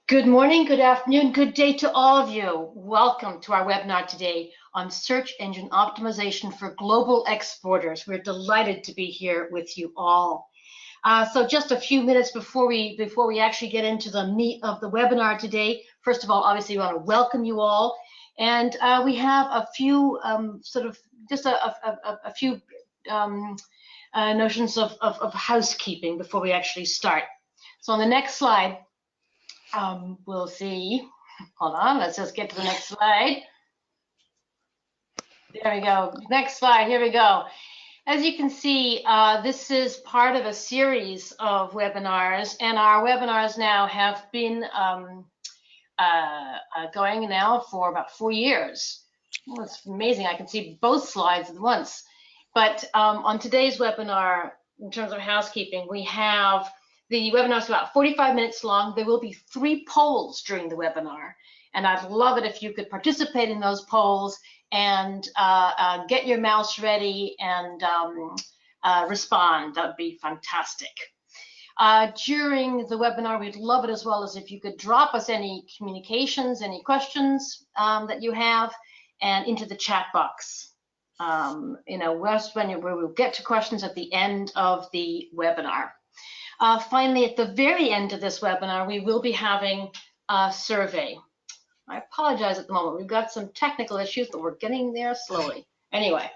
Good morning, good afternoon, good day to all of you. Welcome to our webinar today on search engine optimization for global exporters. We're delighted to be here with you all. So just a few minutes before we actually get into the meat of the webinar today, first of all, obviously we want to welcome you all. And we have a few a few notions of housekeeping before we actually start. So on the next slide, we'll see. Hold on, let's just get to the next slide. There we go. Next slide, here we go. As you can see, this is part of a series of webinars, and our webinars now have been going now for about 4 years. Well, it's amazing, I can see both slides at once. But on today's webinar, in terms of housekeeping, we have the webinar is about 45 minutes long. There will be 3 polls during the webinar, and I'd love it if you could participate in those polls and get your mouse ready and respond. That would be fantastic. During the webinar, we'd love it as well as if you could drop us any communications, any questions that you have, and into the chat box. We will get to questions at the end of the webinar. Finally, at the very end of this webinar, we will be having a survey. I apologize at the moment. We've got some technical issues, but we're getting there slowly. Anyway,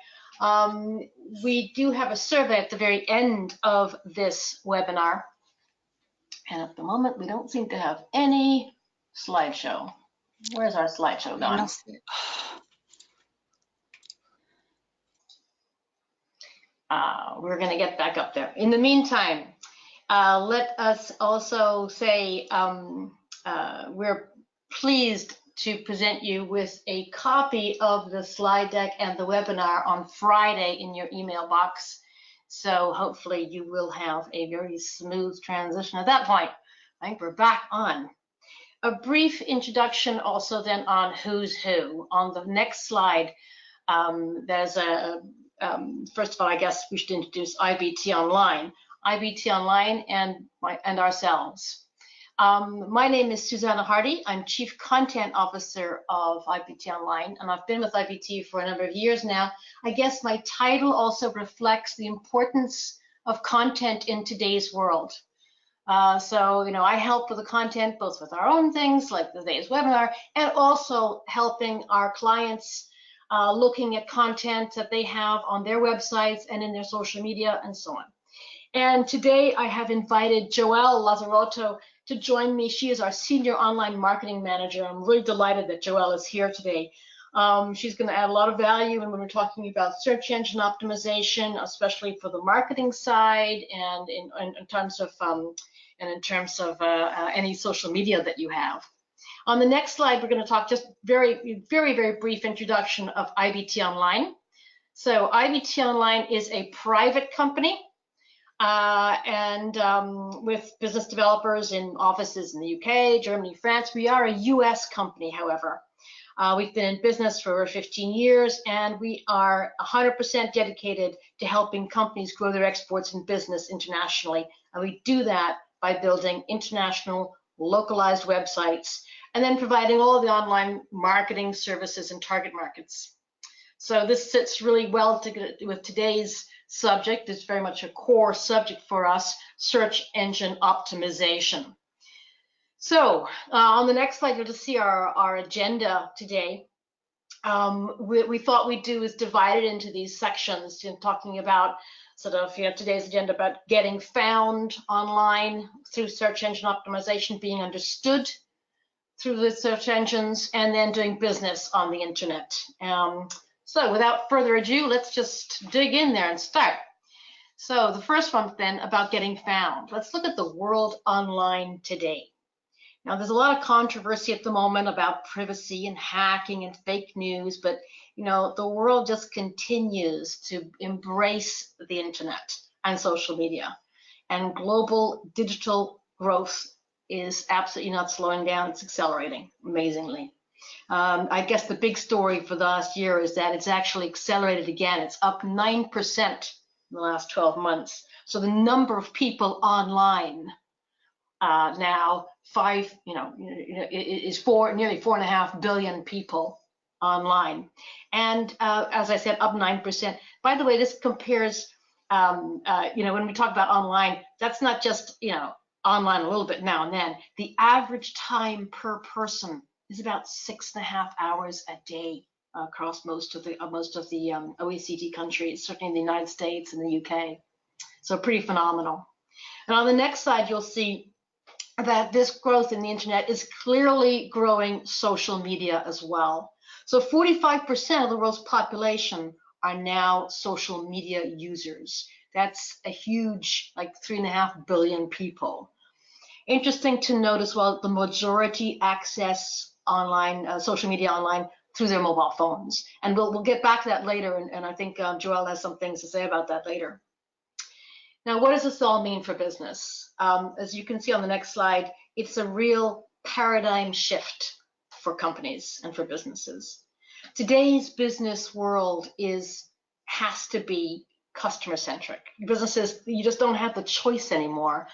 we do have a survey at the very end of this webinar. And at the moment, we don't seem to have any slideshow. Where's our slideshow gone? We're going to get back up there. In the meantime, let us also say we're pleased to present you with a copy of the slide deck and the webinar on Friday in your email box. So hopefully you will have a very smooth transition at that point. I think we're back on. A brief introduction also then on who's who. On the next slide, there's first of all, I guess we should introduce IBT Online. IBT Online and ourselves. My name is Susanna Hardy. I'm Chief Content Officer of IBT Online, and I've been with IBT for a number of years now. I guess my title also reflects the importance of content in today's world. I help with the content, both with our own things like today's webinar, and also helping our clients looking at content that they have on their websites and in their social media and so on. And today I have invited Joelle Lazarotto to join me. She is our Senior Online Marketing Manager. I'm really delighted that Joelle is here today. She's going to add a lot of value when we're talking about search engine optimization, especially for the marketing side and in terms of any social media that you have. On the next slide, we're going to talk just very, very, very brief introduction of IBT Online. So IBT Online is a private company. With business developers in offices in the UK, Germany, France. We are a US company, however. We've been in business for over 15 years, and we are 100% dedicated to helping companies grow their exports and business internationally. And we do that by building international localized websites and then providing all of the online marketing services in target markets. So this sits really well with today's subject. It's very much a core subject for us, search engine optimization. So on the next slide, you'll just see our agenda today. We thought we'd do is divide it into these sections, talking about today's agenda about getting found online through search engine optimization, being understood through the search engines, and then doing business on the internet. So without further ado, let's just dig in there and start. So the first one then about getting found. Let's look at the world online today. Now there's a lot of controversy at the moment about privacy and hacking and fake news, but the world just continues to embrace the internet and social media. And global digital growth is absolutely not slowing down, it's accelerating amazingly. I guess the big story for the last year is that it's actually accelerated again. It's up 9% in the last 12 months. So the number of people online now nearly 4.5 billion people online. And as I said, up 9%. By the way, this compares, when we talk about online, that's not just, online a little bit now and then. The average time per person is about 6.5 hours a day across most of the OECD countries, certainly in the United States and the UK. So pretty phenomenal. And on the next slide, you'll see that this growth in the internet is clearly growing social media as well. So 45% of the world's population are now social media users. That's a huge, like 3.5 billion people. Interesting to note as well, the majority access online, social media online through their mobile phones. And we'll get back to that later, and I think Joelle has some things to say about that later. Now, what does this all mean for business? As you can see on the next slide, it's a real paradigm shift for companies and for businesses. Today's business world has to be customer-centric. Businesses, you just don't have the choice anymore.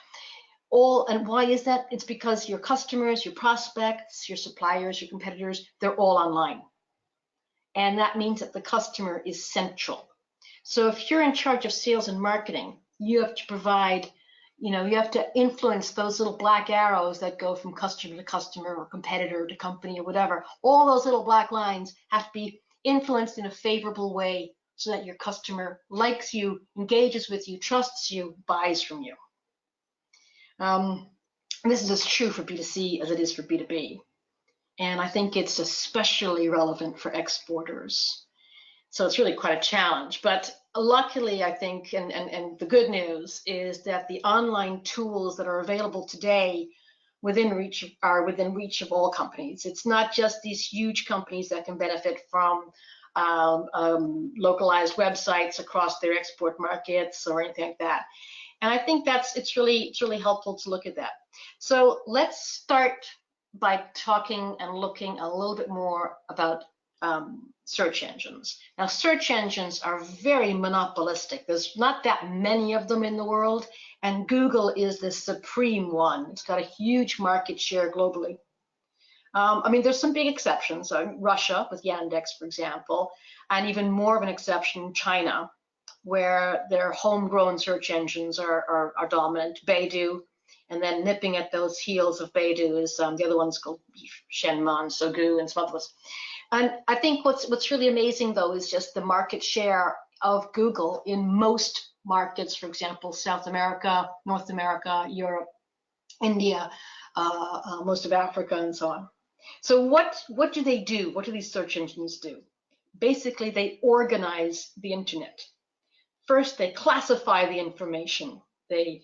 And why is that? It's because your customers, your prospects, your suppliers, your competitors, they're all online. And that means that the customer is central. So if you're in charge of sales and marketing, you have to provide, you have to influence those little black arrows that go from customer to customer or competitor to company or whatever. All those little black lines have to be influenced in a favorable way so that your customer likes you, engages with you, trusts you, buys from you. This is as true for B2C as it is for B2B. And I think it's especially relevant for exporters. So it's really quite a challenge. But luckily, I think, and the good news is that the online tools that are available today are within reach of all companies. It's not just these huge companies that can benefit from localized websites across their export markets or anything like that. And I think it's really helpful to look at that. So let's start by talking and looking a little bit more about search engines. Now, search engines are very monopolistic. There's not that many of them in the world, and Google is the supreme one. It's got a huge market share globally. There's some big exceptions. Russia with Yandex, for example, and even more of an exception, China, where their homegrown search engines are dominant. Baidu, and then nipping at those heels of Baidu is the other ones called Shenman, Sogu, and some others. And I think what's really amazing, though, is just the market share of Google in most markets, for example, South America, North America, Europe, India, most of Africa, and so on. So what do they do? What do these search engines do? Basically, they organize the internet. First, they classify the information. They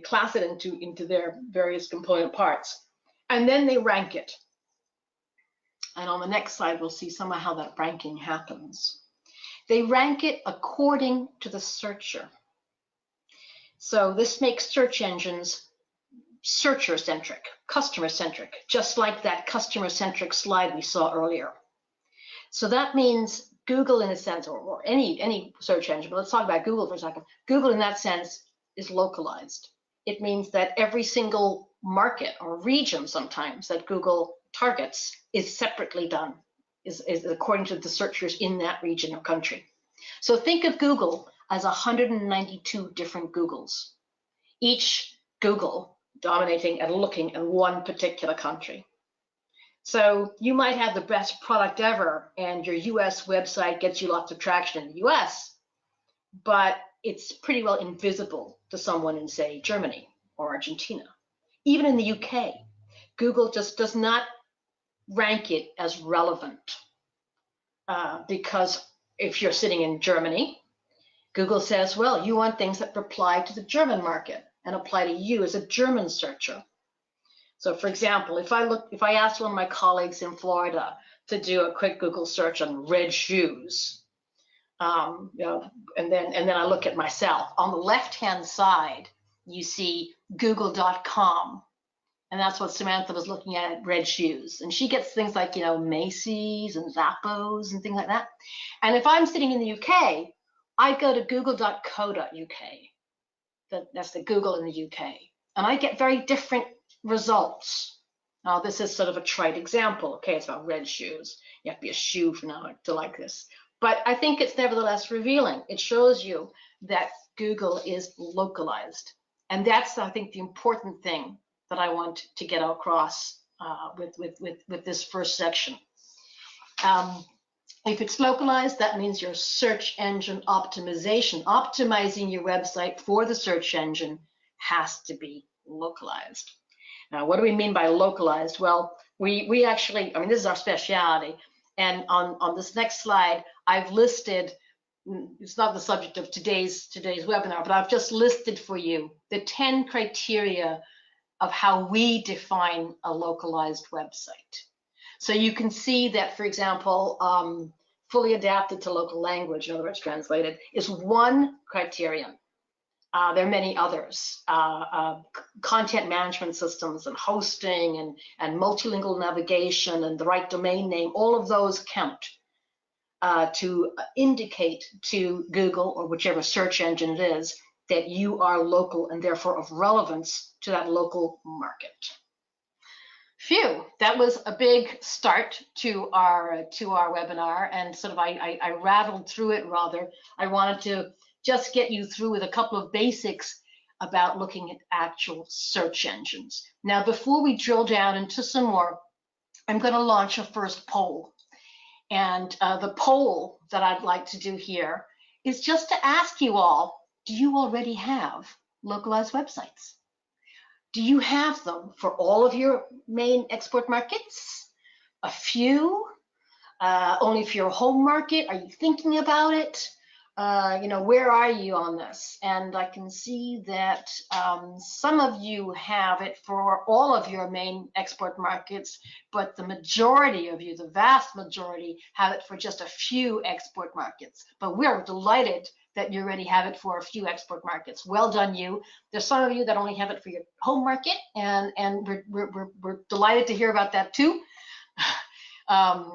class it into their various component parts, and then they rank it. And on the next slide, we'll see some of how that ranking happens. They rank it according to the searcher. So this makes search engines searcher-centric, customer-centric, just like that customer-centric slide we saw earlier. So that means Google, in a sense, or any search engine, but let's talk about Google for a second. Google, in that sense, is localized. It means that every single market or region sometimes that Google targets is separately done, is according to the searchers in that region or country. So think of Google as 192 different Googles, each Google dominating and looking at one particular country. So you might have the best product ever and your US website gets you lots of traction in the US, but it's pretty well invisible to someone in, say, Germany or Argentina. Even in the UK, Google just does not rank it as relevant because if you're sitting in Germany, Google says, well, you want things that apply to the German market and apply to you as a German searcher. So for example, if I asked one of my colleagues in Florida to do a quick Google search on red shoes, and then I look at myself, on the left-hand side, you see google.com. And that's what Samantha was looking at red shoes. And she gets things like, Macy's and Zappos and things like that. And if I'm sitting in the UK, I go to google.co.uk. That's the Google in the UK. And I get very different results. Now, this is sort of a trite example. Okay, it's about red shoes. You have to be a shoe for now to like this. But I think it's nevertheless revealing. It shows you that Google is localized. And that's, I think, the important thing that I want to get across with this first section. If it's localized, that means your search engine optimization, optimizing your website for the search engine, has to be localized. Now, what do we mean by localized? Well, we actually, I mean, this is our specialty. And on this next slide, I've listed, it's not the subject of today's webinar, but I've just listed for you the 10 criteria of how we define a localized website. So you can see that, for example, fully adapted to local language, in other words, translated, is one criterion. There are many others. Content management systems and hosting and multilingual navigation and the right domain name, all of those count to indicate to Google or whichever search engine it is that you are local and therefore of relevance to that local market. Phew, that was a big start to our webinar, and sort of I rattled through it rather. I wanted to just get you through with a couple of basics about looking at actual search engines. Now, before we drill down into some more, I'm going to launch a first poll. And the poll that I'd like to do here is just to ask you all, do you already have localized websites? Do you have them for all of your main export markets? A few? Only for your home market? Are you thinking about it? You know, where are you on this? And I can see that some of you have it for all of your main export markets, but the majority of you, the vast majority, have it for just a few export markets. But we're delighted that you already have it for a few export markets. Well done, you. There's some of you that only have it for your home market, and we're delighted to hear about that too. And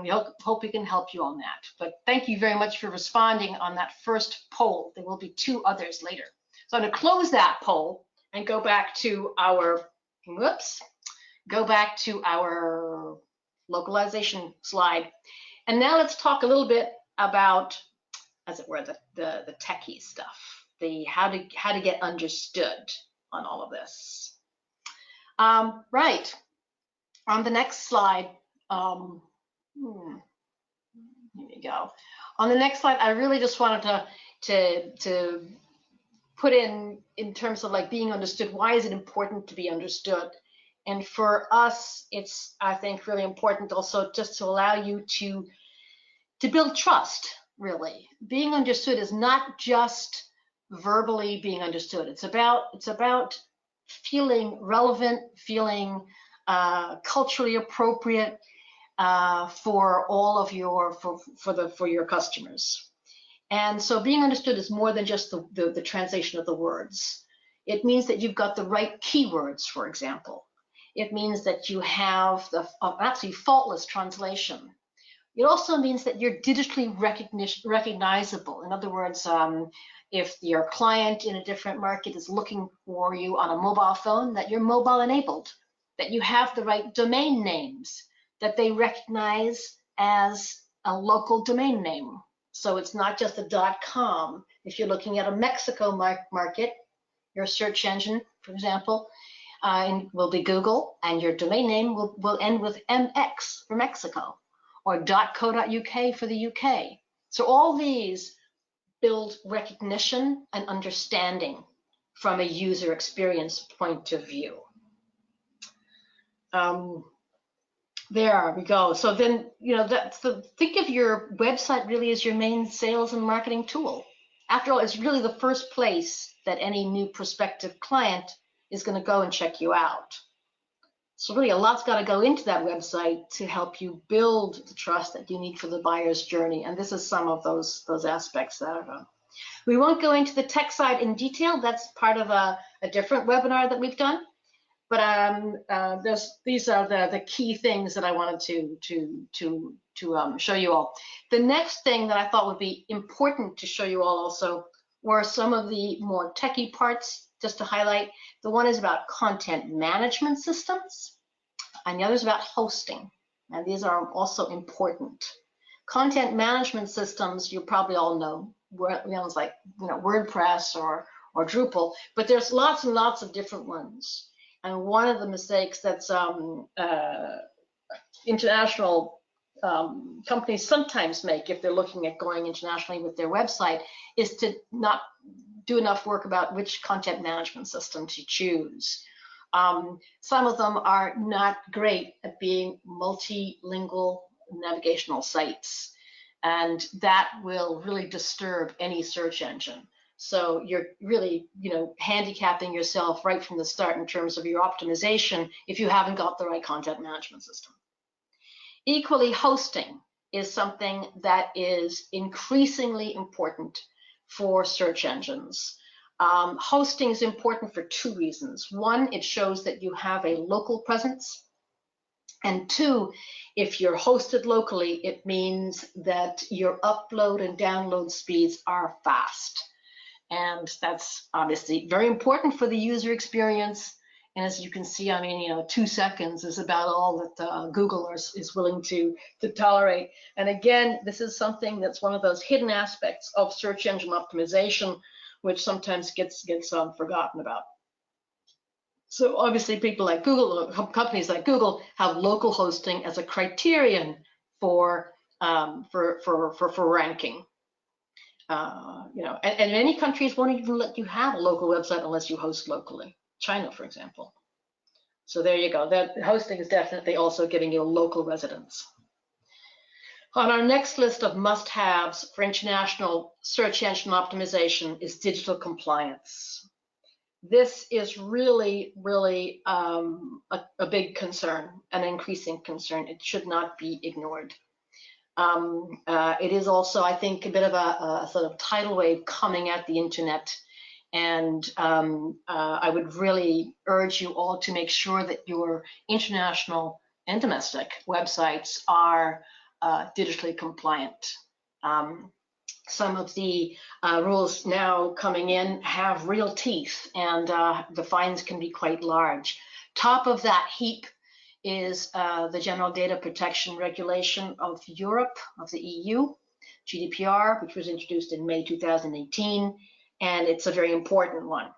we hope we can help you on that. But thank you very much for responding on that first poll. There will be 2 others later. So I'm going to close that poll and go back to our, localization slide. And now let's talk a little bit about, as it were, the techie stuff, the how to get understood on all of this. Right. On the next slide, here we go. On the next slide, I really just wanted to put in terms of like being understood. Why is it important to be understood? And for us, it's, I think, really important also just to allow you to build trust. Really, being understood is not just verbally being understood. It's about feeling relevant, feeling culturally appropriate for all of your for your customers. And so being understood is more than just the translation of the words. It means that you've got the right keywords, for example. It means that you have the absolutely faultless translation. It also means that you're digitally recognizable. In other words, if your client in a different market is looking for you on a mobile phone, that you're mobile enabled, that you have the right domain names, that they recognize as a local domain name. So it's not just a .com. If you're looking at a Mexico market, your search engine, for example, will be Google, and your domain name will end with MX for Mexico, or .co.uk for the UK. So all these build recognition and understanding from a user experience point of view. There we go. So then, you know, think of your website really as your main sales and marketing tool. After all, it's really the first place that any new prospective client is going to go and check you out. So really a lot's got to go into that website to help you build the trust that you need for the buyer's journey. And this is some of those aspects that are. We won't go into the tech side in detail. That's part of a different webinar that we've done. But these are the key things that I wanted to show you all. The next thing that I thought would be important to show you all also were some of the more techie parts, just to highlight. The one is about content management systems, and the other is about hosting. And these are also important. Content management systems, you probably all know, it's like WordPress or Drupal, but there's lots and lots of different ones. And one of the mistakes that's international companies sometimes make if they're looking at going internationally with their website is to not do enough work about which content management system to choose. Some of them are not great at being multilingual navigational sites, and that will really disturb any search engine. So you're really, handicapping yourself right from the start in terms of your optimization if you haven't got the right content management system. Equally, hosting is something that is increasingly important for search engines. Hosting is important for two reasons. One, it shows that you have a local presence. And two, if you're hosted locally, it means that your upload and download speeds are fast. And that's obviously very important for the user experience. And as you can see, 2 seconds is about all that Google is willing to tolerate. And again, this is something that's one of those hidden aspects of search engine optimization, which sometimes gets forgotten about. So obviously people like Google, companies like Google, have local hosting as a criterion for ranking. And many countries won't even let you have a local website unless you host locally. China, for example. So there you go. That hosting is definitely also giving you a local residence. On our next list of must-haves for international search engine optimization is digital compliance. This is really, really a big concern, an increasing concern. It should not be ignored. It is also, I think, a bit of a sort of tidal wave coming at the internet. And I would really urge you all to make sure that your international and domestic websites are digitally compliant. Some of the rules now coming in have real teeth, and the fines can be quite large. Top of that heap is the General Data Protection Regulation of Europe, of the EU, GDPR, which was introduced in May 2018. And it's a very important one.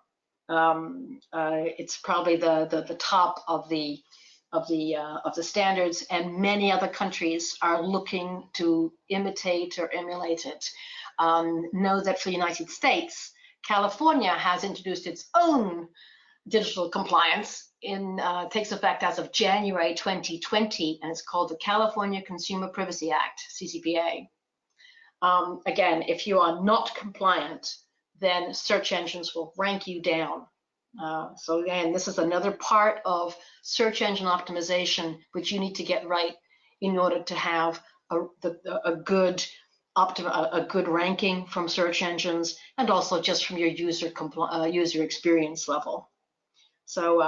It's probably the top of the standards, and many other countries are looking to imitate or emulate it. Know that for the United States, California has introduced its own digital compliance. Takes effect as of January 2020, and it's called the California Consumer Privacy Act, CCPA. Again, if you are not compliant, then search engines will rank you down. So again, this is another part of search engine optimization, which you need to get right in order to have a good ranking from search engines, and also just from your user experience level. So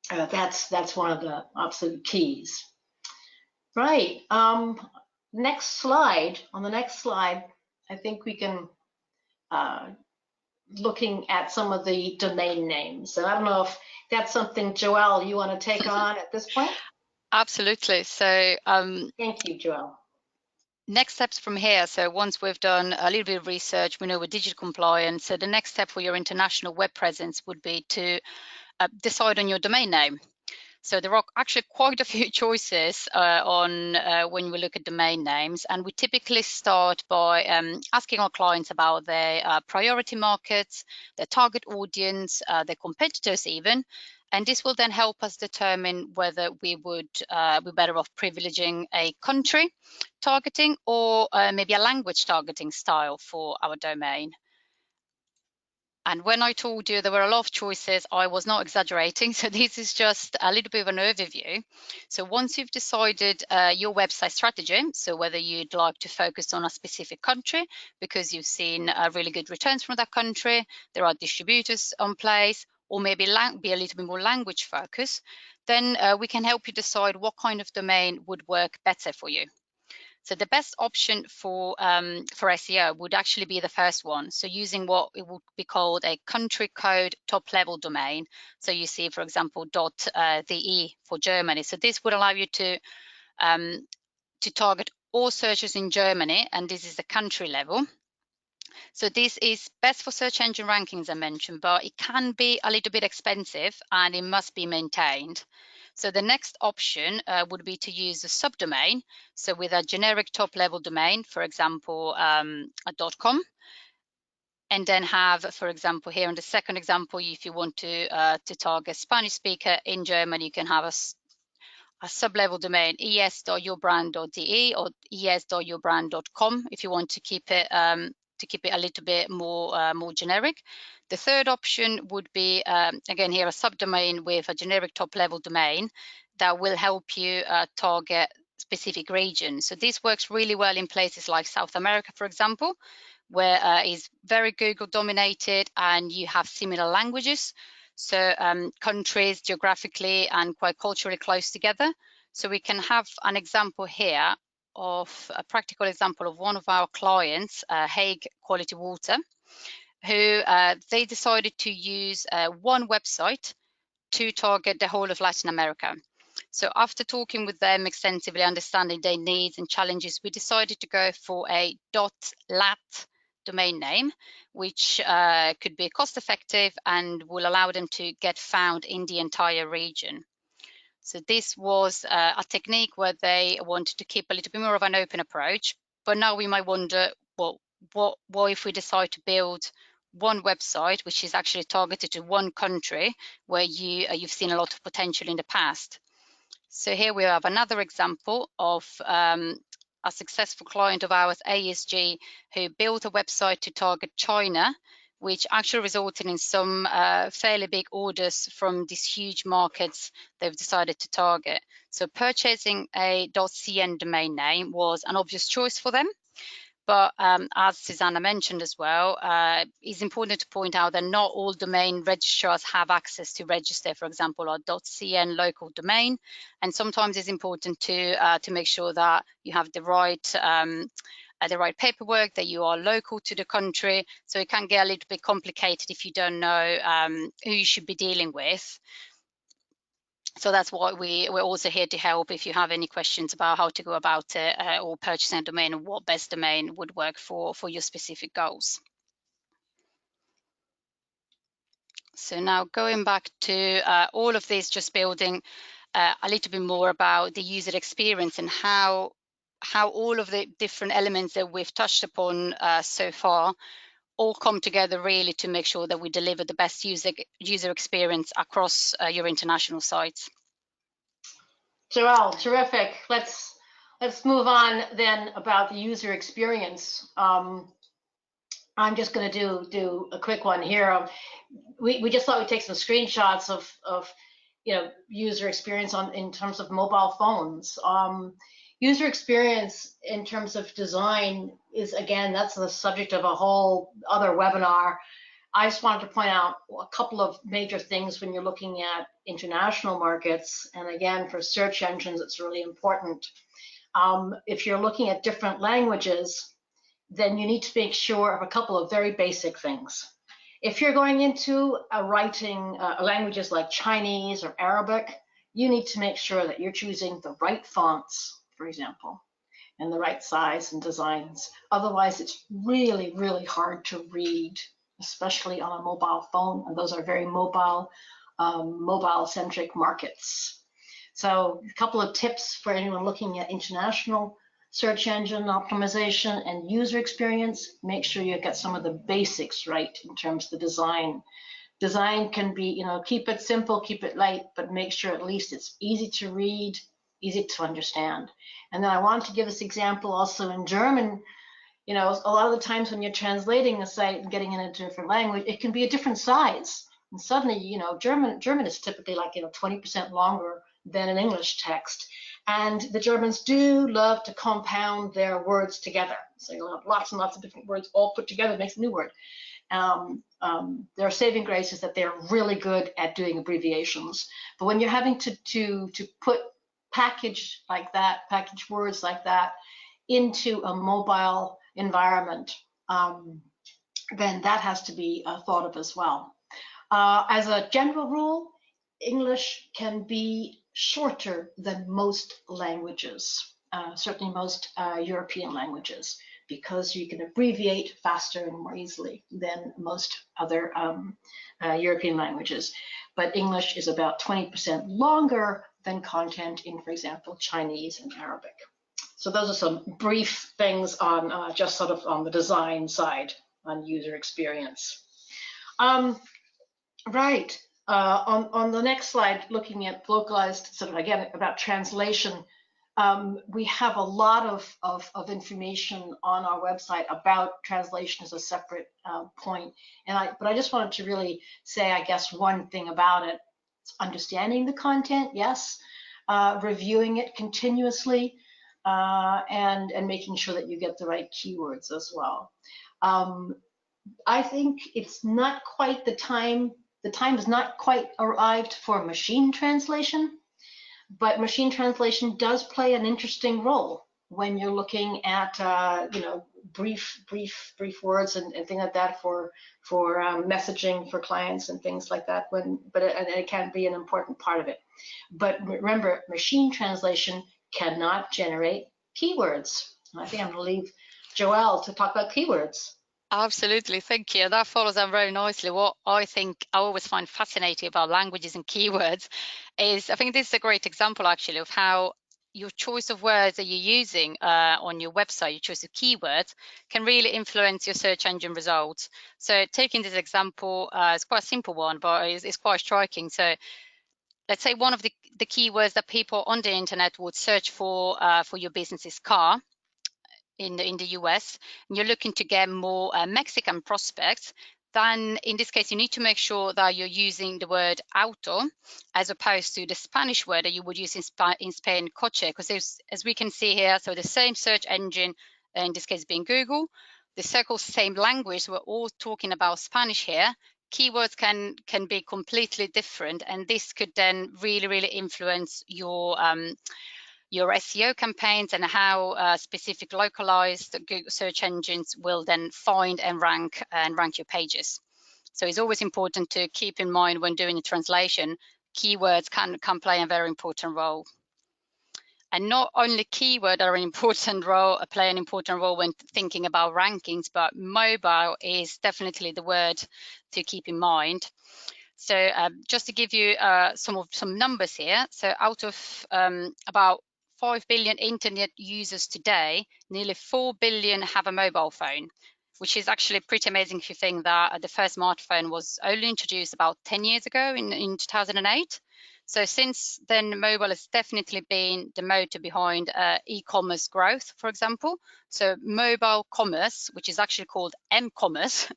that's one of the absolute keys. Right. Next slide. On the next slide, I think we can looking at some of the domain names. And I don't know if that's something, Joelle, you want to take on at this point? Absolutely. So thank you, Joelle. Next steps from here. So once we've done a little bit of research, we know we're digital compliant. So the next step for your international web presence would be to decide on your domain name. So there are actually quite a few choices on when we look at domain names, and we typically start by asking our clients about their priority markets, their target audience, their competitors even, and this will then help us determine whether we would be better off privileging a country targeting or maybe a language targeting style for our domain. And when I told you there were a lot of choices, I was not exaggerating. So this is just a little bit of an overview. So once you've decided your website strategy, so whether you'd like to focus on a specific country because you've seen really good returns from that country, there are distributors on place, or maybe be a little bit more language focused, then we can help you decide what kind of domain would work better for you. So the best option for SEO would actually be the first one. So using what it would be called a country code top level domain. So you see, for example, .de for Germany. So this would allow you to target all searches in Germany, and this is the country level. So this is best for search engine rankings, I mentioned, but it can be a little bit expensive and it must be maintained. So the next option would be to use a subdomain. So with a generic top level domain, for example, a .com, and then have, for example, here in the second example, if you want to target Spanish speaker in Germany, you can have a sub-level domain, es.yourbrand.de or es.yourbrand.com if you want to keep it a little bit more generic. The third option would be again here a subdomain with a generic top-level domain that will help you target specific regions. So this works really well in places like South America, for example, where it's very Google dominated and you have similar languages. So countries geographically and quite culturally close together. So we can have an example here of a practical example of one of our clients, Hague Quality Water, who they decided to use one website to target the whole of Latin America. So after talking with them extensively, understanding their needs and challenges, we decided to go for a .lat domain name, which could be cost effective and will allow them to get found in the entire region. So this was a technique where they wanted to keep a little bit more of an open approach. But now we might wonder, well, what if we decide to build one website which is actually targeted to one country where you've seen a lot of potential in the past? So here we have another example of a successful client of ours, ASG, who built a website to target China, which actually resulted in some fairly big orders from these huge markets they've decided to target. So purchasing a .cn domain name was an obvious choice for them. But as Susanna mentioned as well, it's important to point out that not all domain registrars have access to register, for example, our .cn local domain. And sometimes it's important to make sure that you have the right paperwork, that you are local to the country. So it can get a little bit complicated if you don't know who you should be dealing with. So that's why we're also here to help if you have any questions about how to go about it or purchasing a domain and what best domain would work for your specific goals. So now going back to all of this, just building a little bit more about the user experience and how all of the different elements that we've touched upon so far all come together really to make sure that we deliver the best user experience across your international sites. Joelle, terrific. Let's move on then about the user experience. I'm just going to do a quick one here. We just thought we'd take some screenshots of user experience in terms of mobile phones. User experience in terms of design is, again, that's the subject of a whole other webinar. I just wanted to point out a couple of major things when you're looking at international markets. And again, for search engines, it's really important. If you're looking at different languages, then you need to make sure of a couple of very basic things. If you're going into writing languages like Chinese or Arabic, you need to make sure that you're choosing the right fonts, for example, and the right size and designs. Otherwise, it's really, really hard to read, especially on a mobile phone, and those are very mobile-centric markets. So a couple of tips for anyone looking at international search engine optimization and user experience: make sure you get some of the basics right in terms of the design. Design can be, keep it simple, keep it light, but make sure at least it's easy to read, easy to understand. And then I want to give this example also in German. A lot of the times when you're translating a site and getting it into a different language, it can be a different size. And suddenly, German is typically like, 20% longer than an English text. And the Germans do love to compound their words together. So you'll have lots and lots of different words all put together, makes a new word. Their saving grace is that they're really good at doing abbreviations. But when you're having to put package words like that into a mobile environment, then that has to be thought of as well. As a general rule, English can be shorter than most languages, certainly most European languages, because you can abbreviate faster and more easily than most other European languages. But English is about 20% longer than content in, for example, Chinese and Arabic. So those are some brief things on just sort of on the design side, on user experience. Right. On the next slide, looking at localized, sort of again about translation, we have a lot of information on our website about translation as a separate point. But I just wanted to really say, I guess, one thing about it. It's understanding the content, yes, reviewing it continuously, and making sure that you get the right keywords as well. I think it's not quite the time has not quite arrived for machine translation, but machine translation does play an interesting role when you're looking at brief words and things like that for messaging for clients and things like that. But it can be an important part of it. But remember, machine translation cannot generate keywords. I think I'm going to leave Joelle to talk about keywords. Absolutely, thank you. That follows on very nicely. What I think I always find fascinating about languages and keywords is, I think this is a great example actually of how your choice of words that you're using on your website, your choice of keywords, can really influence your search engine results. So taking this example, it's quite a simple one, but it's quite striking. So let's say one of the keywords that people on the internet would search for your business is car. In the US, and you're looking to get more Mexican prospects, then in this case you need to make sure that you're using the word auto as opposed to the Spanish word that you would use in Spain, coche, because as we can see here, so the same search engine, in this case being Google, the circles same language, we're all talking about Spanish here. Keywords can be completely different, and this could then really influence your SEO campaigns and how specific localized Google search engines will then find and rank your pages. So it's always important to keep in mind when doing a translation, keywords can play a very important role. And not only keyword are play an important role when thinking about rankings, but mobile is definitely the word to keep in mind. So just to give you some numbers here, so out of about 5 billion internet users today, nearly 4 billion have a mobile phone, which is actually pretty amazing if you think that the first smartphone was only introduced about 10 years ago in 2008. So since then, mobile has definitely been the motor behind e-commerce growth, for example. So mobile commerce, which is actually called m-commerce,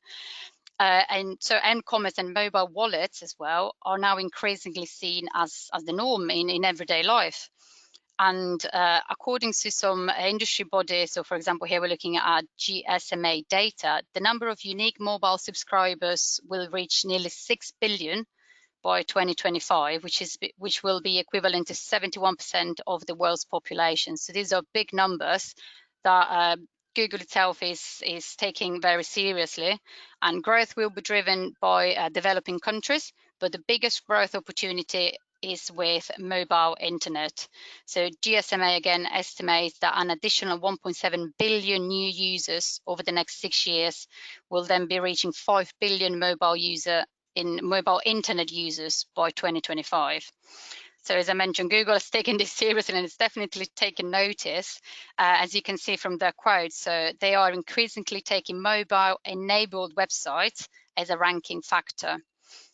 and so m-commerce and mobile wallets as well are now increasingly seen as the norm in everyday life. And according to some industry bodies, so for example, here we're looking at GSMA data, the number of unique mobile subscribers will reach nearly 6 billion by 2025, which will be equivalent to 71% of the world's population. So these are big numbers that Google itself is taking very seriously, and growth will be driven by developing countries, but the biggest growth opportunity is with mobile internet. So GSMA again estimates that an additional 1.7 billion new users over the next 6 years will then be reaching 5 billion mobile internet users by 2025. So as I mentioned, Google has taken this seriously and it's definitely taken notice, as you can see from their quotes. So they are increasingly taking mobile-enabled websites as a ranking factor.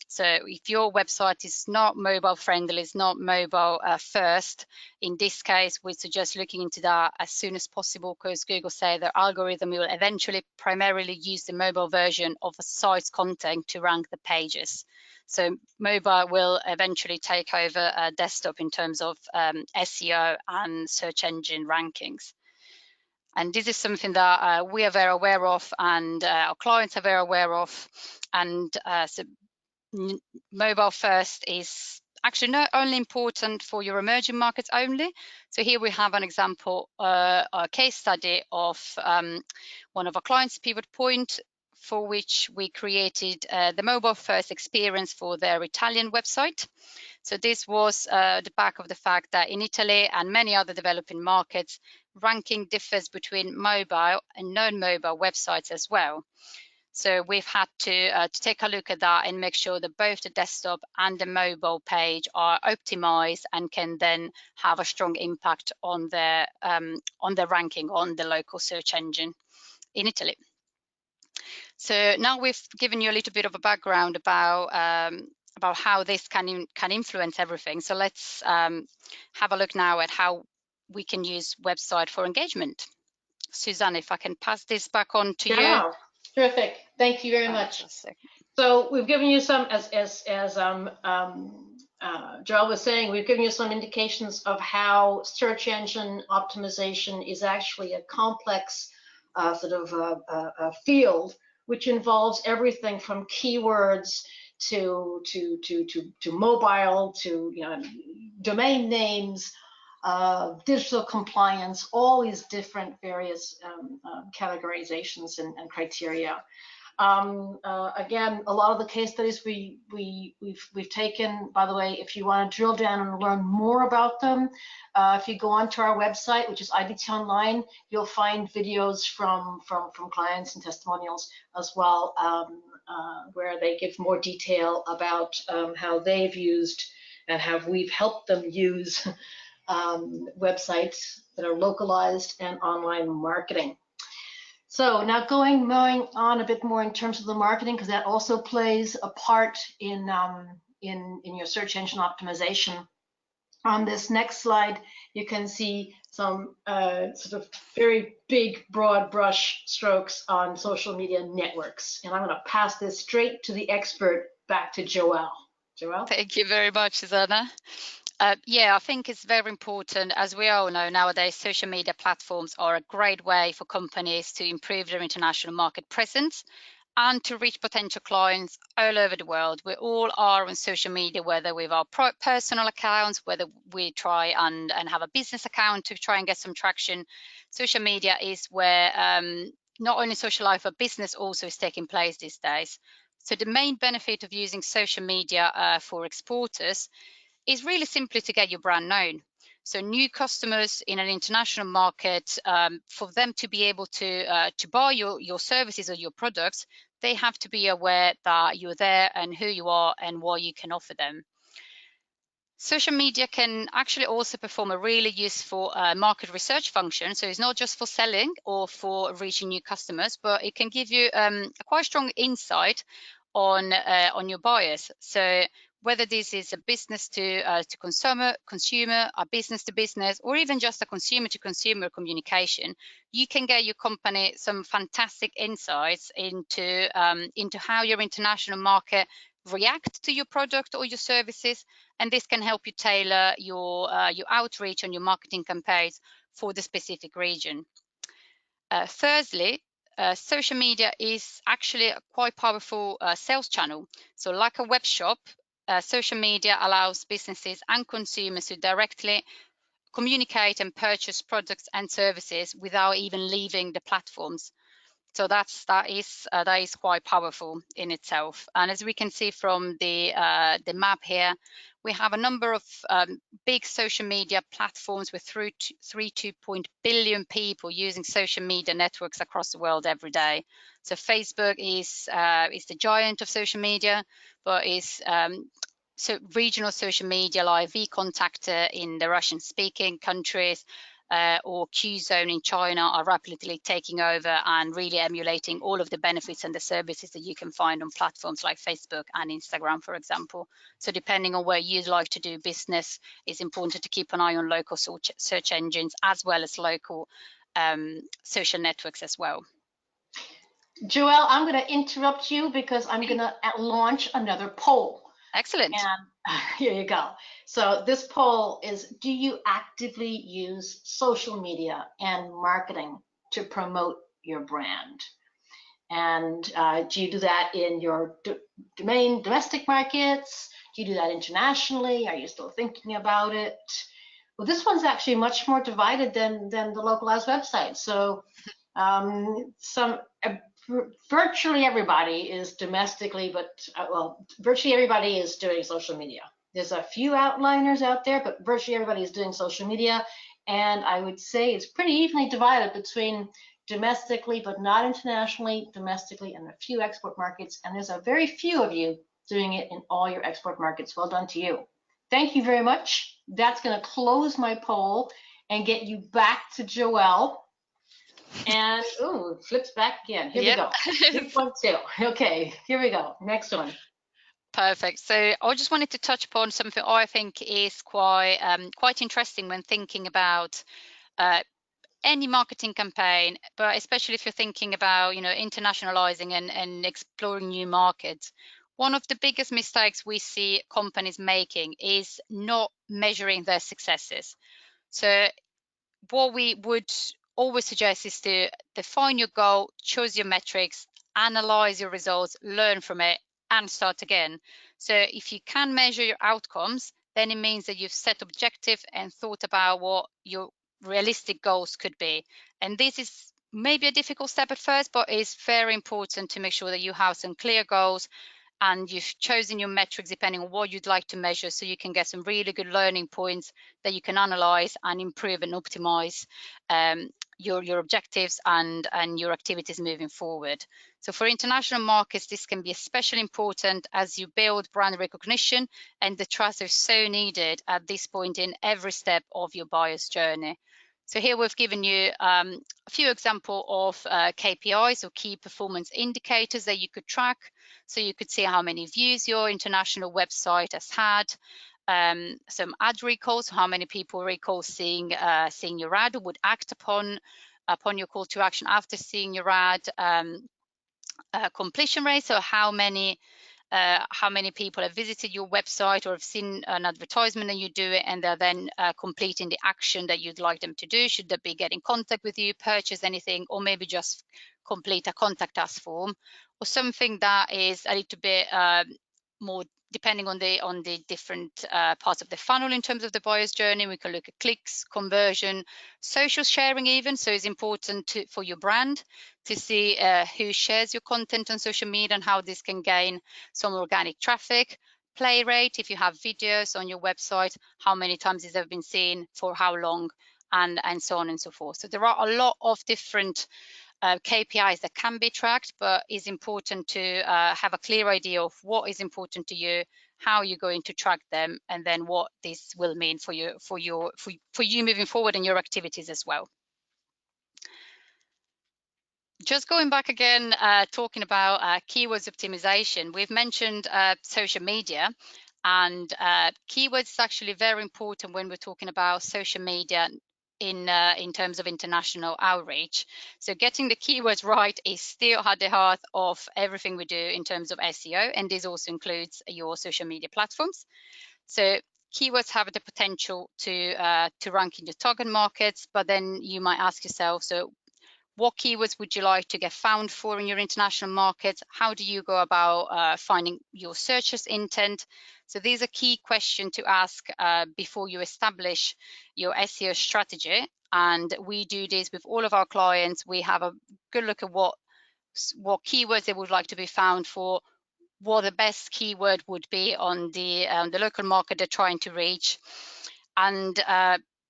So if your website is not mobile friendly, is not mobile first, in this case, we suggest looking into that as soon as possible, because Google say their algorithm will eventually primarily use the mobile version of a site's content to rank the pages. So mobile will eventually take over desktop in terms of SEO and search engine rankings. And this is something that we are very aware of, and our clients are very aware of. And so mobile first is actually not only important for your emerging markets only. So here we have an example, a case study of one of our clients, Pivot Point, for which we created the mobile first experience for their Italian website. So this was the back of the fact that in Italy and many other developing markets, ranking differs between mobile and non-mobile websites as well. So we've had to take a look at that and make sure that both the desktop and the mobile page are optimized and can then have a strong impact on their ranking on the local search engine in Italy. So now we've given you a little bit of a background about how this can influence everything. So let's have a look now at how we can use website for engagement. Suzanne, if I can pass this back on to you. Yeah, terrific. Thank you very much. So we've given you some, as Joel was saying, we've given you some indications of how search engine optimization is actually a complex sort of a field, which involves everything from keywords to mobile, to domain names, digital compliance, all these different various categorizations and criteria. Again, a lot of the case studies we've taken, by the way, if you want to drill down and learn more about them, if you go onto our website, which is IDT Online, you'll find videos from clients and testimonials as well, where they give more detail about how they've used and how we've helped them use websites that are localized and online marketing. So now going on a bit more in terms of the marketing, because that also plays a part in your search engine optimization. On this next slide, you can see some sort of very big, broad brush strokes on social media networks. And I'm going to pass this straight to the expert, back to Joelle. Joelle? Thank you very much, Susanna. Yeah, I think it's very important. As we all know nowadays, social media platforms are a great way for companies to improve their international market presence and to reach potential clients all over the world. We all are on social media, whether with our personal accounts, whether we try and have a business account to try and get some traction. Social media is where not only social life, but business also is taking place these days. So the main benefit of using social media for exporters is really simply to get your brand known. So new customers in an international market, for them to be able to buy your services or your products, they have to be aware that you're there and who you are and what you can offer them. Social media can actually also perform a really useful market research function. So it's not just for selling or for reaching new customers, but it can give you a quite strong insight on your buyers. So whether this is a business to consumer, a business to business, or even just a consumer to consumer communication, you can get your company some fantastic insights into how your international market react to your product or your services, and this can help you tailor your outreach and your marketing campaigns for the specific region. Thirdly, social media is actually a quite powerful sales channel. So like a web shop, social media allows businesses and consumers to directly communicate and purchase products and services without even leaving the platforms. So that is quite powerful in itself. And as we can see from the map here, we have a number of big social media platforms with 3.2 billion people using social media networks across the world every day. So Facebook is the giant of social media, but is so regional social media like VKontakte in the Russian-speaking countries, or Qzone in China are rapidly taking over and really emulating all of the benefits and the services that you can find on platforms like Facebook and Instagram, for example. So depending on where you'd like to do business, it's important to keep an eye on local search engines as well as local social networks as well. Joelle, I'm going to interrupt you because I'm going to launch another poll. Excellent. And here you go. So this poll is, do you actively use social media and marketing to promote your brand? And do you do that in your domestic markets, Do you do that internationally? Are you still thinking about it? Well, this one's actually much more divided than the localized website. So some virtually everybody is domestically, but well, virtually everybody is doing social media. There's a few outliners out there, but virtually everybody is doing social media. And I would say it's pretty evenly divided between domestically, but not internationally, domestically, and a few export markets. And there's a very few of you doing it in all your export markets. Well done to you. Thank you very much. That's going to close my poll and get you back to Joelle. And, ooh, flips back again. Here we go. 3.2. Okay, here we go. Next one. Perfect. So I just wanted to touch upon something I think is quite interesting when thinking about any marketing campaign, but especially if you're thinking about, internationalizing and exploring new markets. One of the biggest mistakes we see companies making is not measuring their successes. So what we would always suggest is to define your goal, choose your metrics, analyze your results, learn from it, and start again. So if you can measure your outcomes, then it means that you've set objective and thought about what your realistic goals could be. And this is maybe a difficult step at first, but it's very important to make sure that you have some clear goals and you've chosen your metrics depending on what you'd like to measure, so you can get some really good learning points that you can analyze and improve and optimize your objectives and your activities moving forward. So for international markets, this can be especially important as you build brand recognition, and the trust is so needed at this point in every step of your buyer's journey. So here we've given you a few examples of KPIs, or key performance indicators, that you could track. So you could see how many views your international website has had, some ad recalls, how many people recall seeing your ad or would act upon your call to action after seeing your ad, completion rate, so how many people have visited your website or have seen an advertisement and you do it, and they're then completing the action that you'd like them to do. Should they be get in contact with you, purchase anything, or maybe just complete a contact us form, or something that is a little bit more depending on the different parts of the funnel in terms of the buyer's journey. We can look at clicks, conversion, social sharing even. So it's important for your brand to see who shares your content on social media and how this can gain some organic traffic. Play rate, if you have videos on your website, how many times has it been seen, for how long, and so on and so forth. So there are a lot of different KPIs that can be tracked, but it's important to have a clear idea of what is important to you, how you're going to track them, and then what this will mean for you moving forward in your activities as well. Just going back again, talking about keywords optimization, we've mentioned social media, and keywords is actually very important when we're talking about social media in terms of international outreach. So getting the keywords right is still at the heart of everything we do in terms of SEO, and this also includes your social media platforms. So keywords have the potential to rank in your target markets, but then you might ask yourself, so what keywords would you like to get found for in your international markets? How do you go about finding your searchers' intent? So these are key questions to ask before you establish your SEO strategy. And we do this with all of our clients. We have a good look at what keywords they would like to be found for, what the best keyword would be on the local market they're trying to reach. And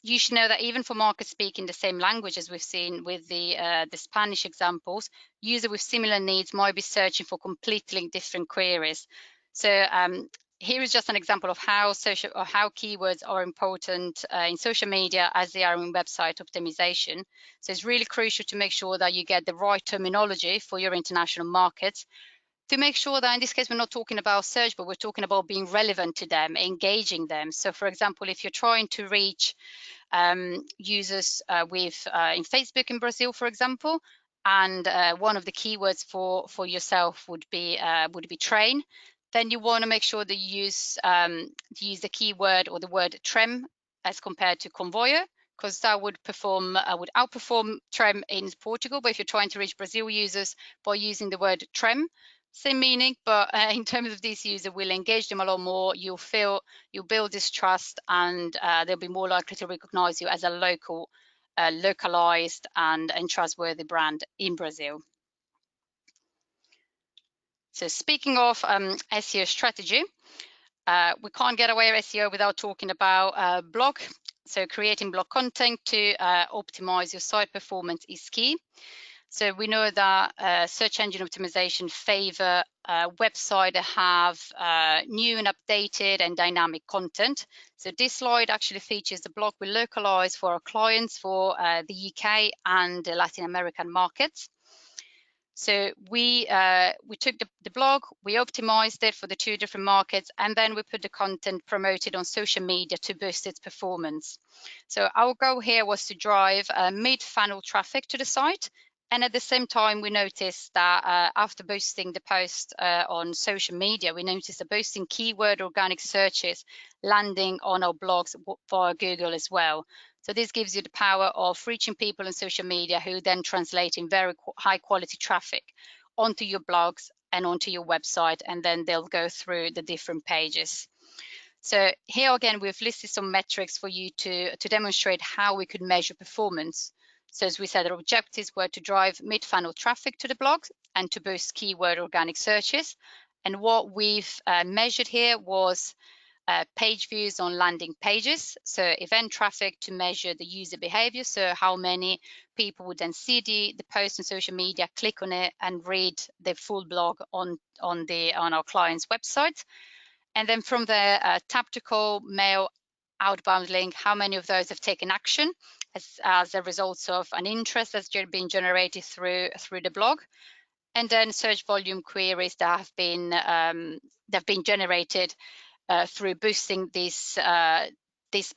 you should know that even for markets speaking the same language, as we've seen with the Spanish examples, users with similar needs might be searching for completely different queries. So here is just an example of how keywords are important in social media as they are in website optimization. So it's really crucial to make sure that you get the right terminology for your international markets, to make sure that in this case we're not talking about search, but we're talking about being relevant to them, engaging them. So for example, if you're trying to reach users in Facebook in Brazil, for example, and one of the keywords for yourself would be train, then you want to make sure that you use the keyword or the word trem as compared to convoio, because that would outperform trem in Portugal. But if you're trying to reach Brazil users by using the word trem, same meaning, but in terms of this user, we'll engage them a lot more. You'll build this trust, and they'll be more likely to recognize you as a localized and trustworthy brand in Brazil. So speaking of SEO strategy, we can't get away with SEO without talking about blog. So creating blog content to optimize your site performance is key. So we know that search engine optimization favor websites that have new and updated and dynamic content. So this slide actually features the blog we localize for our clients for the UK and the Latin American markets. So we took the blog, we optimized it for the 2 different markets, and then we put the content promoted on social media to boost its performance. So our goal here was to drive mid-funnel traffic to the site. And at the same time, we noticed that after boosting the post on social media, we noticed a boosting keyword organic searches landing on our blogs via Google as well. So this gives you the power of reaching people on social media who then translate in very high quality traffic onto your blogs and onto your website, and then they'll go through the different pages. So here again, we've listed some metrics for you to demonstrate how we could measure performance. So as we said, our objectives were to drive mid-funnel traffic to the blogs and to boost keyword organic searches. And what we've measured here was page views on landing pages, so event traffic to measure the user behavior, so how many people would then see the post on social media, click on it, and read the full blog on our client's website. And then from the tactical mail outbound link, how many of those have taken action as a result of an interest that's been generated through the blog. And then search volume queries that have been generated through boosting this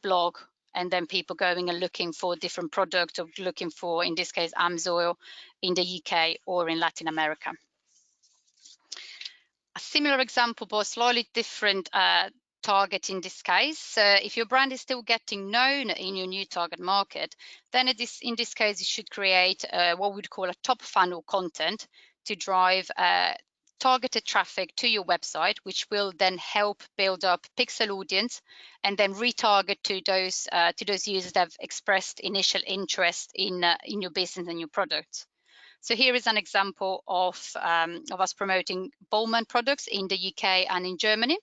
blog, and then people going and looking for different products, or looking for, in this case, AMSOIL in the UK or in Latin America. A similar example, but slightly different target in this case. So if your brand is still getting known in your new target market, then in this case, you should create what we'd call a top funnel content to drive targeted traffic to your website, which will then help build up pixel audience and then retarget to those users that have expressed initial interest in your business and your products. So here is an example of us promoting Bowman products in the UK and in Germany.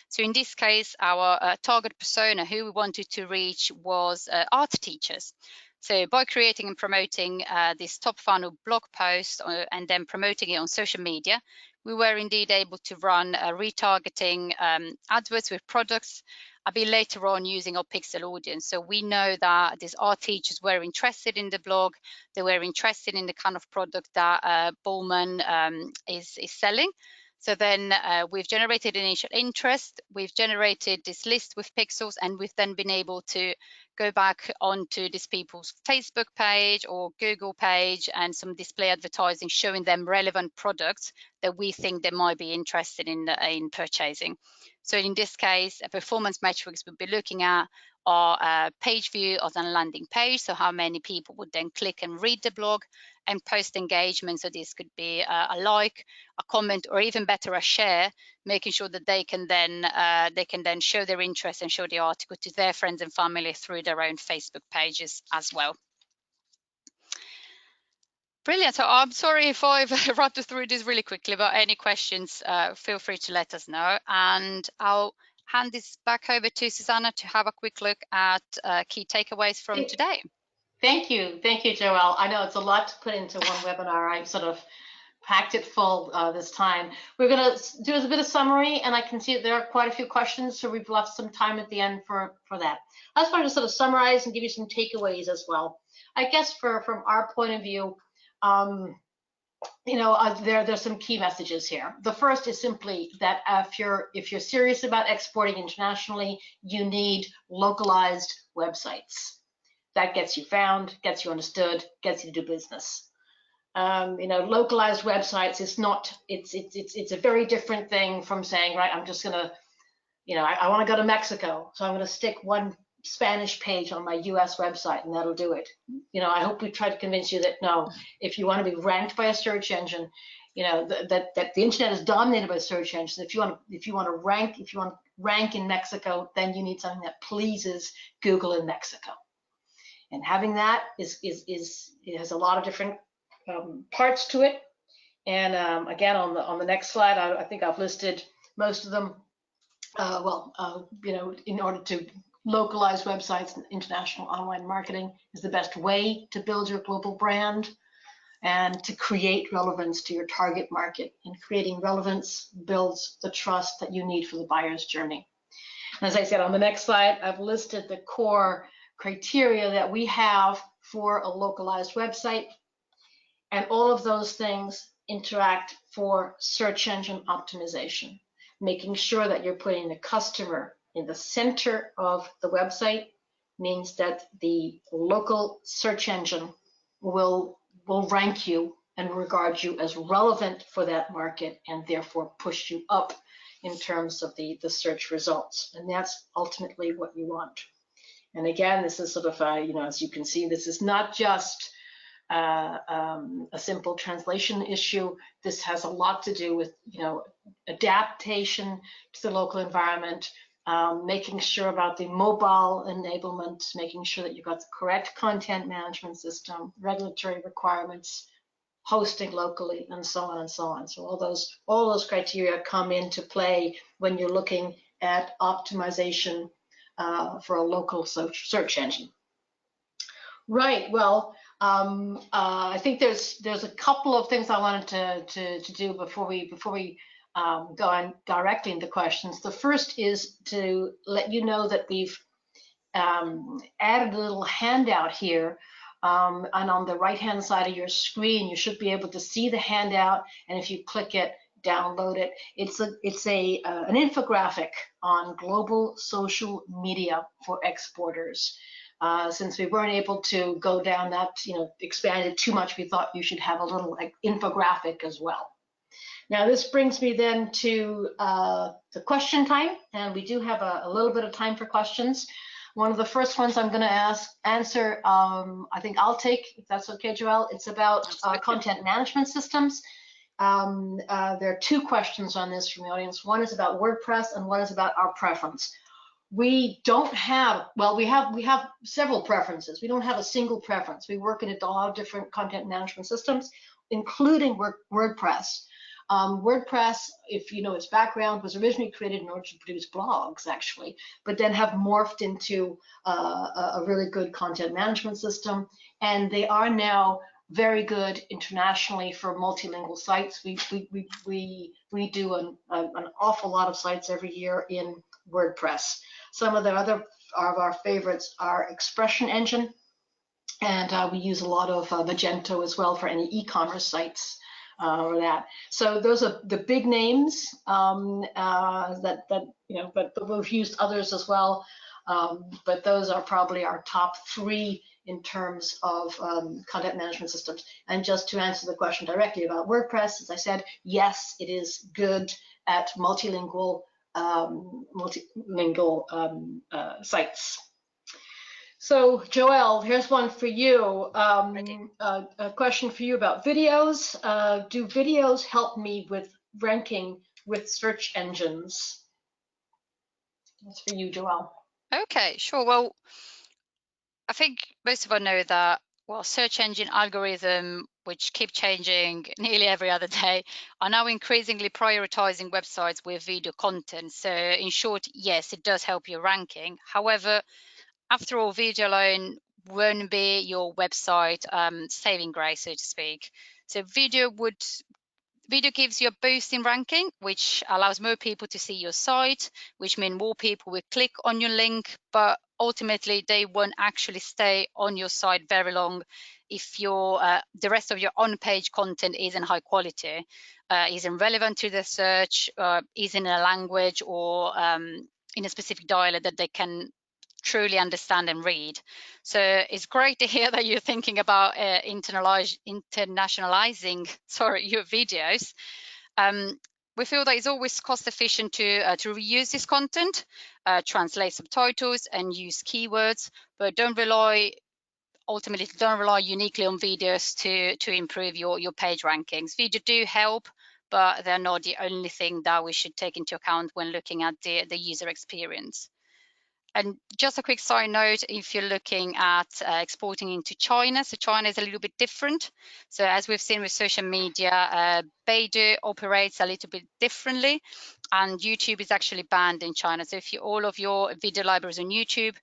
So in this case, our target persona who we wanted to reach was art teachers. So by creating and promoting this top funnel blog post and then promoting it on social media, we were indeed able to run retargeting adverts with products a bit later on using our pixel audience. So we know that these art teachers were interested in the blog, they were interested in the kind of product that Bowman is selling. So then we've generated initial interest, we've generated this list with pixels, and we've then been able to go back onto these people's Facebook page or Google page and some display advertising showing them relevant products that we think they might be interested in purchasing. So in this case, performance metrics we'll be looking at are page view of the landing page, so how many people would then click and read the blog, and post engagement. So this could be a like, a comment, or even better, a share, making sure that they can then show their interest and show the article to their friends and family through their own Facebook pages as well. Brilliant. So I'm sorry if I've rattled through this really quickly, but any questions, feel free to let us know. And I'll hand this back over to Susanna to have a quick look at key takeaways from today. Thank you, Joelle. I know it's a lot to put into one webinar. I sort of packed it full this time. We're going to do a bit of summary, and I can see that there are quite a few questions, so we've left some time at the end for that. I just wanted to sort of summarize and give you some takeaways as well. I guess from our point of view, there's some key messages here. The first is simply that if you're serious about exporting internationally, you need localized websites. That gets you found, gets you understood, gets you to do business. Localized websites is not. It's a very different thing from saying, right, I'm just gonna, I want to go to Mexico, so I'm gonna stick one Spanish page on my US website and that'll do it. I hope we try to convince you that no, if you want to be ranked by a search engine, that the internet is dominated by search engines. If you want to rank in Mexico, then you need something that pleases Google in Mexico. And having that it has a lot of different parts to it. And again, on the next slide, I think I've listed most of them. In order to localize websites, international online marketing is the best way to build your global brand and to create relevance to your target market. And creating relevance builds the trust that you need for the buyer's journey. And as I said on the next slide, I've listed the core criteria that we have for a localized website. And all of those things interact for search engine optimization, making sure that you're putting the customer in the center of the website means that the local search engine will rank you and regard you as relevant for that market and therefore push you up in terms of the search results. And that's ultimately what you want. And again, this is sort of, as you can see, this is not just a simple translation issue. This has a lot to do with, adaptation to the local environment, making sure about the mobile enablement, making sure that you've got the correct content management system, regulatory requirements, hosting locally, and so on and so on. So all those criteria come into play when you're looking at optimization for a local search engine. Right. Well, I think there's a couple of things I wanted to do before we go on directly into questions. The first is to let you know that we've added a little handout here, and on the right-hand side of your screen, you should be able to see the handout. And if you click it, download it. It's an infographic on global social media for exporters. Since we weren't able to go down that, expand it too much, we thought you should have a little infographic as well. Now, this brings me then to the question time, and we do have a little bit of time for questions. One of the first ones I'm going to answer, I think I'll take, if that's okay, Joelle. It's about content management systems. There are two questions on this from the audience. One is about WordPress, and one is about our preference. We don't have, well, we have several preferences. We don't have a single preference. We work in a lot of different content management systems, including WordPress. WordPress, if you know its background, was originally created in order to produce blogs, actually, but then have morphed into a really good content management system. And they are now very good internationally for multilingual sites. We do an awful lot of sites every year in WordPress. Some of the other of our favorites are Expression Engine, and we use a lot of Magento as well for any e-commerce sites or that. So those are the big names but we've used others as well. But those are probably our top three in terms of content management systems. And just to answer the question directly about WordPress, as I said, yes, it is good at multilingual sites. So Joelle, here's one for you. A question for you about videos. Do videos help me with ranking with search engines? That's for you, Joelle. Okay, sure. Well, I think most of us know that, well, search engine algorithm, which keep changing nearly every other day, are now increasingly prioritizing websites with video content. So in short, yes, it does help your ranking. However, after all, video alone won't be your website saving grace, so to speak. So video gives you a boost in ranking, which allows more people to see your site, which means more people will click on your link, but ultimately they won't actually stay on your site very long if your the rest of your on-page content isn't high quality, isn't relevant to the search, isn't in a language or in a specific dialect that they can truly understand and read. So it's great to hear that you're thinking about internationalizing your videos. We feel that it's always cost efficient to reuse this content, translate subtitles and use keywords, but don't rely ultimately don't rely uniquely on videos to improve your page rankings. Video do help, but they're not the only thing that we should take into account when looking at the user experience. And just a quick side note, if you're looking at exporting into China, so China is a little bit different. So as we've seen with social media, Beidou operates a little bit differently, and YouTube is actually banned in China. So if all of your video libraries on YouTube,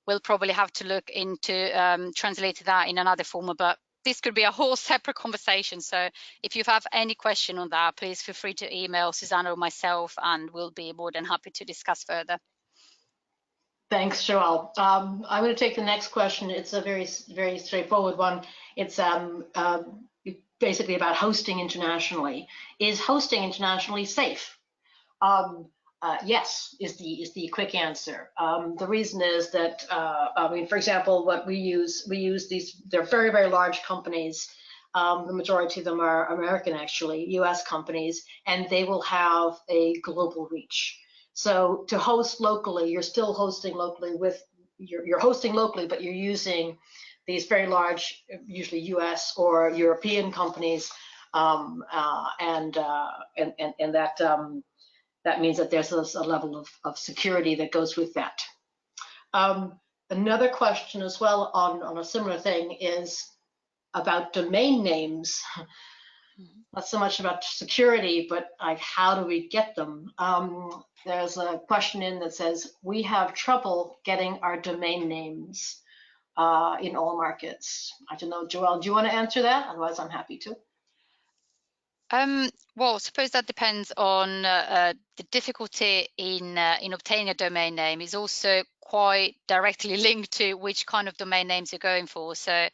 we'll probably have to look into translating that in another format, but this could be a whole separate conversation. So if you have any question on that, please feel free to email Susanna or myself, and we'll be more than happy to discuss further. Thanks, Joelle. I'm going to take the next question. It's a very straightforward one. It's basically about hosting internationally. Is hosting internationally safe? Yes, is the quick answer. The reason is that I mean, for example, what we use these. They're very large companies. The majority of them are American, actually, U.S. companies, and they will have a global reach. So to host locally, you're still hosting locally with you're hosting locally, but you're using these very large, usually U.S. or European companies, and that means that there's a level of security that goes with that. Another question as well on a similar thing is about domain names. Not so much about security, but like, how do we get them? There's a question in that says, we have trouble getting our domain names in all markets. I don't know, Joelle, do you want to answer that? Otherwise, I'm happy to. Well, I suppose that depends on the difficulty in obtaining a domain name is also quite directly linked to which kind of domain names you're going for. So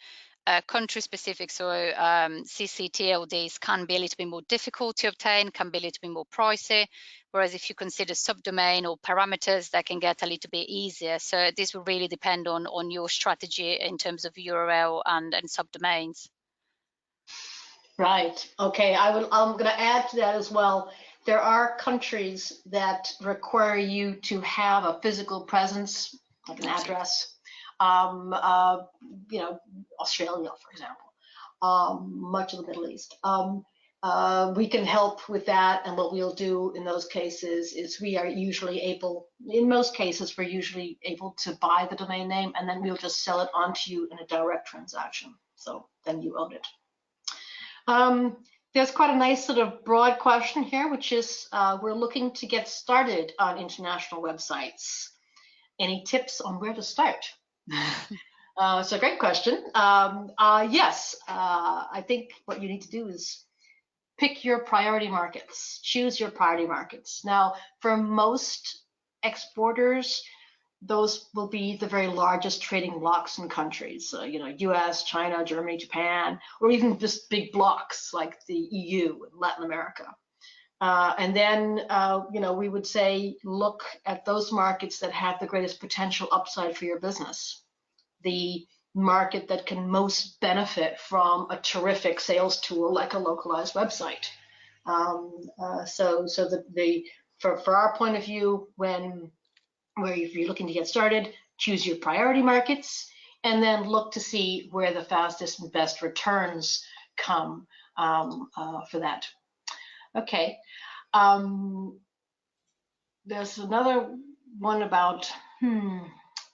country specific, so CCTLDs can be a little bit more difficult to obtain, can be a little bit more pricey. Whereas if you consider subdomain or parameters, that can get a little bit easier. So this will really depend on your strategy in terms of URL and subdomains. Right. Okay. I'm going to add to that as well. There are countries that require you to have a physical presence, like an address. You know, Australia, for example, much of the Middle East. We can help with that, and what we'll do in those cases is we are usually able, in most cases, we're usually able to buy the domain name, and then we'll just sell it on to you in a direct transaction. So then you own it. There's quite a nice sort of broad question here, which is we're looking to get started on international websites. Any tips on where to start? It's a great question. Yes, I think what you need to do is pick your priority markets, choose your priority markets. Now, for most exporters, those will be the very largest trading blocks in countries, you know, US, China, Germany, Japan, or even just big blocks like the EU and Latin America. And then, you know, we would say, look at those markets that have the greatest potential upside for your business. The market that can most benefit from a terrific sales tool like a localized website. For our point of view, if you're looking to get started, choose your priority markets, and then look to see where the fastest and best returns come for that. Okay. There's another one about,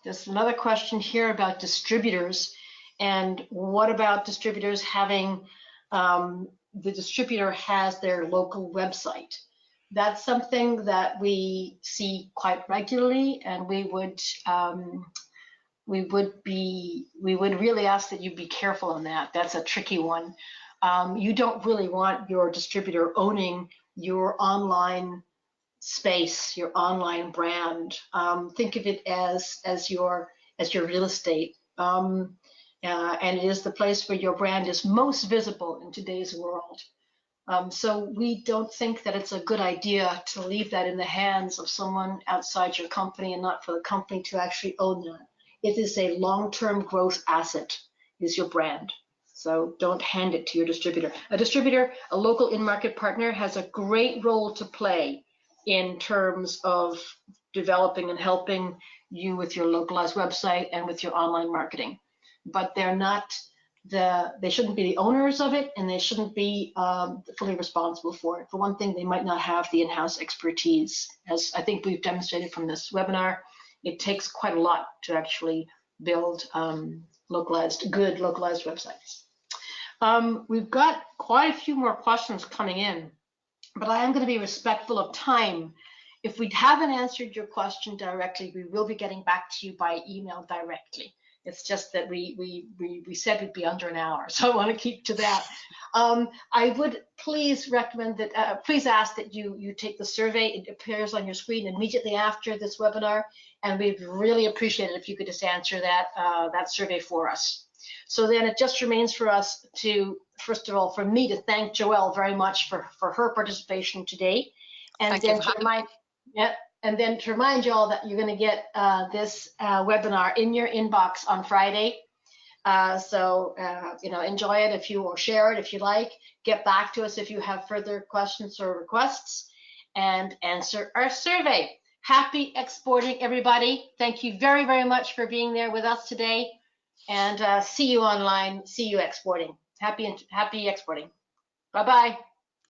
there's another question here about distributors, and what about distributors having, the distributor has their local website. That's something that we see quite regularly, and we would really ask that you be careful on that. That's a tricky one. You don't really want your distributor owning your online space, your online brand. Think of it as your real estate, and it is the place where your brand is most visible in today's world. So we don't think that it's a good idea to leave that in the hands of someone outside your company and not for the company to actually own that. It is a long-term growth asset, is your brand. So don't hand it to your distributor. A distributor, a local in-market partner, has a great role to play in terms of developing and helping you with your localized website and with your online marketing. but they're not they shouldn't be the owners of it, and they shouldn't be fully responsible for it. For one thing, they might not have the in-house expertise. As I think we've demonstrated from this webinar, it takes quite a lot to actually build good localized websites. We've got quite a few more questions coming in, but I am going to be respectful of time. If we haven't answered your question directly, we will be getting back to you by email directly. It's just that we said we'd be under an hour, so I want to keep to that. I would please recommend that, please ask that you take the survey. It appears on your screen immediately after this webinar, and we'd really appreciate it if you could just answer that survey for us. So then it just remains for us to, first of all, for me to thank Joelle very much for her participation today, and then to remind you all that you're going to get this webinar in your inbox on Friday. So enjoy it or share it if you like. Get back to us if you have further questions or requests, and answer our survey. Happy exporting, everybody. Thank you very, very much for being there with us today, and see you online. See you exporting. Happy exporting. Bye-bye.